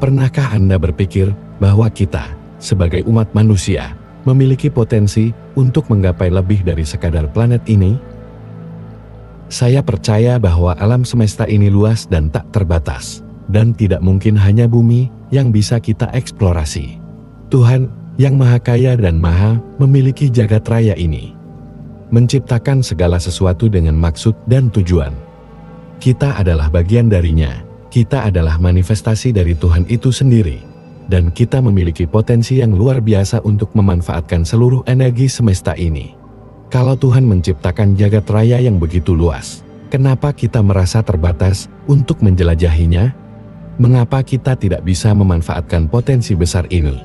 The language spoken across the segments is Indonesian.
Pernahkah Anda berpikir bahwa kita, sebagai umat manusia, memiliki potensi untuk menggapai lebih dari sekadar planet ini? Saya percaya bahwa alam semesta ini luas dan tak terbatas, dan tidak mungkin hanya bumi yang bisa kita eksplorasi. Tuhan, yang Maha Kaya dan Maha memiliki jagat raya ini, menciptakan segala sesuatu dengan maksud dan tujuan. Kita adalah bagian darinya. Kita adalah manifestasi dari Tuhan itu sendiri, dan kita memiliki potensi yang luar biasa untuk memanfaatkan seluruh energi semesta ini. Kalau Tuhan menciptakan jagat raya yang begitu luas, kenapa kita merasa terbatas untuk menjelajahinya? Mengapa kita tidak bisa memanfaatkan potensi besar ini?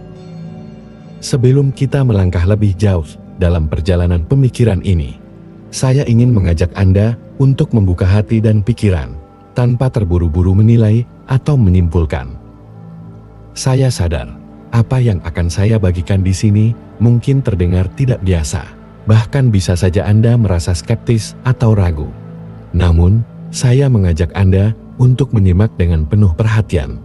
Sebelum kita melangkah lebih jauh dalam perjalanan pemikiran ini, saya ingin mengajak Anda untuk membuka hati dan pikiran, tanpa terburu-buru menilai atau menyimpulkan. Saya sadar, apa yang akan saya bagikan di sini mungkin terdengar tidak biasa. Bahkan bisa saja Anda merasa skeptis atau ragu. Namun, saya mengajak Anda untuk menyimak dengan penuh perhatian,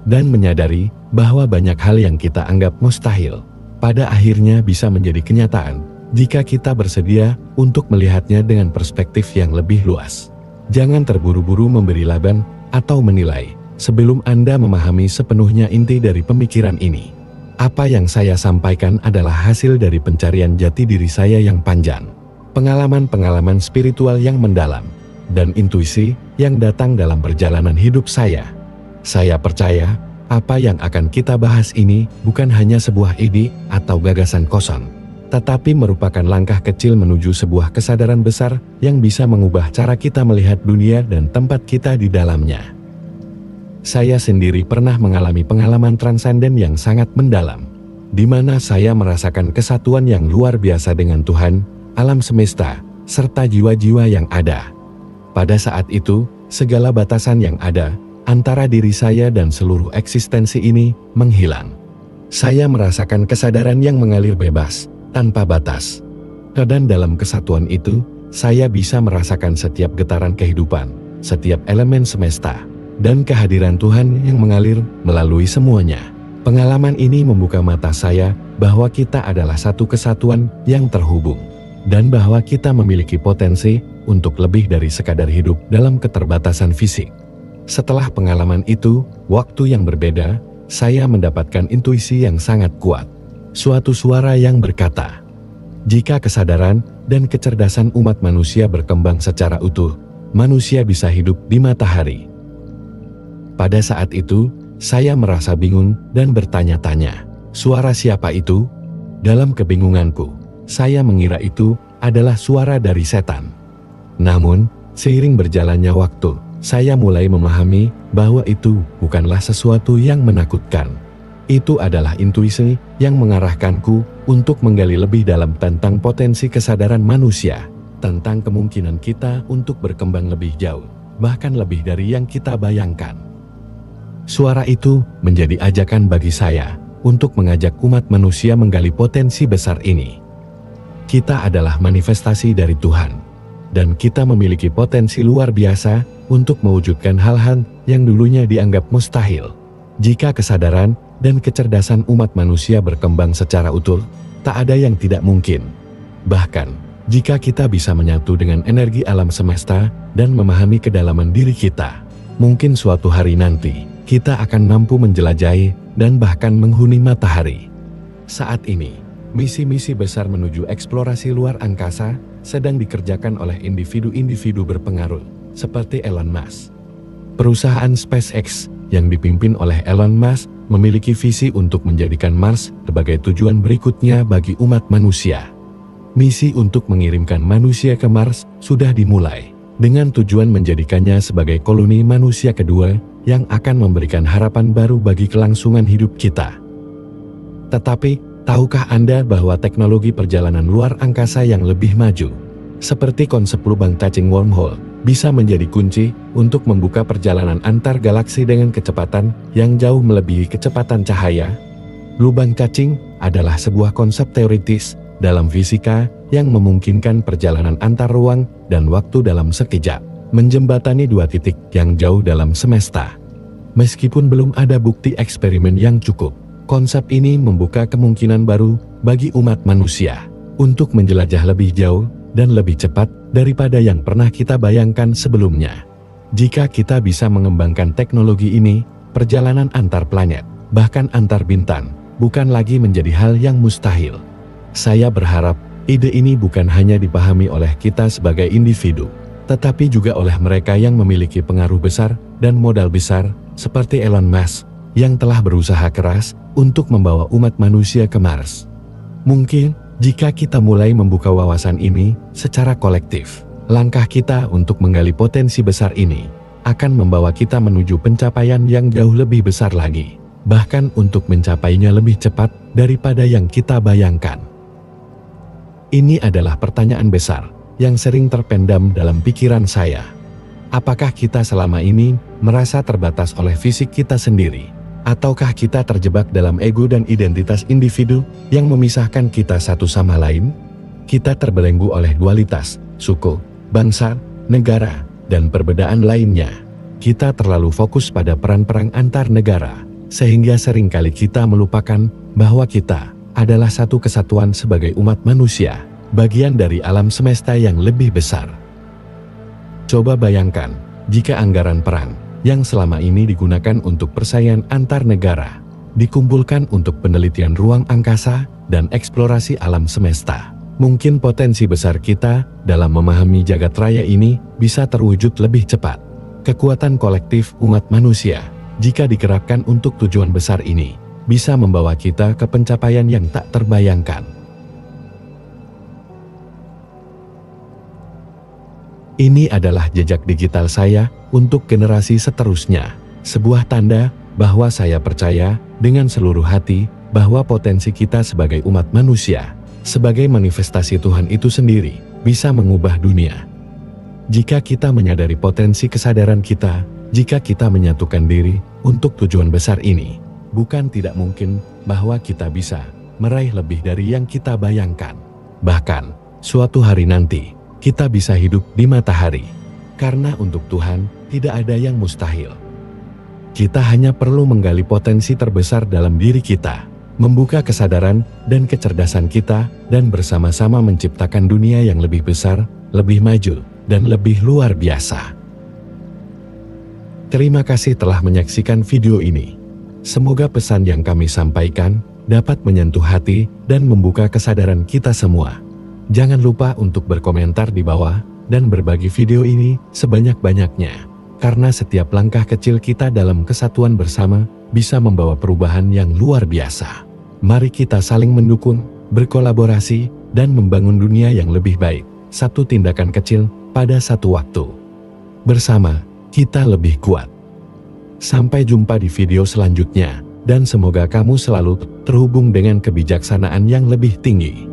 dan menyadari bahwa banyak hal yang kita anggap mustahil, pada akhirnya bisa menjadi kenyataan, jika kita bersedia untuk melihatnya dengan perspektif yang lebih luas. Jangan terburu-buru memberi label atau menilai, sebelum Anda memahami sepenuhnya inti dari pemikiran ini. Apa yang saya sampaikan adalah hasil dari pencarian jati diri saya yang panjang, pengalaman-pengalaman spiritual yang mendalam, dan intuisi yang datang dalam perjalanan hidup saya. Saya percaya, apa yang akan kita bahas ini bukan hanya sebuah ide atau gagasan kosong, tetapi merupakan langkah kecil menuju sebuah kesadaran besar yang bisa mengubah cara kita melihat dunia dan tempat kita di dalamnya. Saya sendiri pernah mengalami pengalaman transenden yang sangat mendalam, di mana saya merasakan kesatuan yang luar biasa dengan Tuhan, alam semesta, serta jiwa-jiwa yang ada. Pada saat itu, segala batasan yang ada antara diri saya dan seluruh eksistensi ini menghilang. Saya merasakan kesadaran yang mengalir bebas, tanpa batas. Dan dalam kesatuan itu, saya bisa merasakan setiap getaran kehidupan, setiap elemen semesta, dan kehadiran Tuhan yang mengalir melalui semuanya. Pengalaman ini membuka mata saya bahwa kita adalah satu kesatuan yang terhubung, dan bahwa kita memiliki potensi untuk lebih dari sekadar hidup dalam keterbatasan fisik. Setelah pengalaman itu, waktu yang berbeda, saya mendapatkan intuisi yang sangat kuat. Suatu suara yang berkata, jika kesadaran dan kecerdasan umat manusia berkembang secara utuh, manusia bisa hidup di matahari. Pada saat itu, saya merasa bingung dan bertanya-tanya, suara siapa itu? Dalam kebingunganku, saya mengira itu adalah suara dari setan. Namun, seiring berjalannya waktu, saya mulai memahami bahwa itu bukanlah sesuatu yang menakutkan. Itu adalah intuisi yang mengarahkanku untuk menggali lebih dalam tentang potensi kesadaran manusia, tentang kemungkinan kita untuk berkembang lebih jauh, bahkan lebih dari yang kita bayangkan. Suara itu menjadi ajakan bagi saya untuk mengajak umat manusia menggali potensi besar ini. Kita adalah manifestasi dari Tuhan, dan kita memiliki potensi luar biasa untuk mewujudkan hal-hal yang dulunya dianggap mustahil. Jika kesadaran dan kecerdasan umat manusia berkembang secara utuh, tak ada yang tidak mungkin. Bahkan, jika kita bisa menyatu dengan energi alam semesta dan memahami kedalaman diri kita, mungkin suatu hari nanti, kita akan mampu menjelajahi dan bahkan menghuni matahari. Saat ini, misi-misi besar menuju eksplorasi luar angkasa sedang dikerjakan oleh individu-individu berpengaruh, seperti Elon Musk. Perusahaan SpaceX yang dipimpin oleh Elon Musk memiliki visi untuk menjadikan Mars sebagai tujuan berikutnya bagi umat manusia. Misi untuk mengirimkan manusia ke Mars sudah dimulai, dengan tujuan menjadikannya sebagai koloni manusia kedua yang akan memberikan harapan baru bagi kelangsungan hidup kita. Tetapi, tahukah Anda bahwa teknologi perjalanan luar angkasa yang lebih maju, seperti konsep lubang cacing wormhole, bisa menjadi kunci untuk membuka perjalanan antar galaksi dengan kecepatan yang jauh melebihi kecepatan cahaya? Lubang cacing adalah sebuah konsep teoritis dalam fisika yang memungkinkan perjalanan antar ruang dan waktu dalam sekejap, menjembatani dua titik yang jauh dalam semesta. Meskipun belum ada bukti eksperimen yang cukup, konsep ini membuka kemungkinan baru bagi umat manusia untuk menjelajah lebih jauh dan lebih cepat daripada yang pernah kita bayangkan sebelumnya. Jika kita bisa mengembangkan teknologi ini, perjalanan antar planet, bahkan antar bintang, bukan lagi menjadi hal yang mustahil. Saya berharap ide ini bukan hanya dipahami oleh kita sebagai individu, tetapi juga oleh mereka yang memiliki pengaruh besar dan modal besar, seperti Elon Musk, yang telah berusaha keras untuk membawa umat manusia ke Mars. Mungkin, jika kita mulai membuka wawasan ini secara kolektif, langkah kita untuk menggali potensi besar ini akan membawa kita menuju pencapaian yang jauh lebih besar lagi, bahkan untuk mencapainya lebih cepat daripada yang kita bayangkan. Ini adalah pertanyaan besar yang sering terpendam dalam pikiran saya. Apakah kita selama ini merasa terbatas oleh fisik kita sendiri? Ataukah kita terjebak dalam ego dan identitas individu yang memisahkan kita satu sama lain? Kita terbelenggu oleh dualitas, suku, bangsa, negara, dan perbedaan lainnya. Kita terlalu fokus pada perang-perang antar negara, sehingga seringkali kita melupakan bahwa kita adalah satu kesatuan sebagai umat manusia, bagian dari alam semesta yang lebih besar. Coba bayangkan, jika anggaran perang yang selama ini digunakan untuk persaingan antar negara, dikumpulkan untuk penelitian ruang angkasa dan eksplorasi alam semesta. Mungkin potensi besar kita dalam memahami jagat raya ini bisa terwujud lebih cepat. Kekuatan kolektif umat manusia, jika digerakkan untuk tujuan besar ini, bisa membawa kita ke pencapaian yang tak terbayangkan. Ini adalah jejak digital saya untuk generasi seterusnya, sebuah tanda bahwa saya percaya dengan seluruh hati bahwa potensi kita sebagai umat manusia, sebagai manifestasi Tuhan itu sendiri, bisa mengubah dunia. Jika kita menyadari potensi kesadaran kita, jika kita menyatukan diri untuk tujuan besar ini, bukan tidak mungkin bahwa kita bisa meraih lebih dari yang kita bayangkan. Bahkan, suatu hari nanti, kita bisa hidup di matahari, karena untuk Tuhan tidak ada yang mustahil. Kita hanya perlu menggali potensi terbesar dalam diri kita, membuka kesadaran dan kecerdasan kita, dan bersama-sama menciptakan dunia yang lebih besar, lebih maju, dan lebih luar biasa. Terima kasih telah menyaksikan video ini. Semoga pesan yang kami sampaikan dapat menyentuh hati dan membuka kesadaran kita semua. Jangan lupa untuk berkomentar di bawah dan berbagi video ini sebanyak-banyaknya, karena setiap langkah kecil kita dalam kesatuan bersama bisa membawa perubahan yang luar biasa. Mari kita saling mendukung, berkolaborasi, dan membangun dunia yang lebih baik, satu tindakan kecil pada satu waktu. Bersama, kita lebih kuat. Sampai jumpa di video selanjutnya, dan semoga kamu selalu terhubung dengan kebijaksanaan yang lebih tinggi.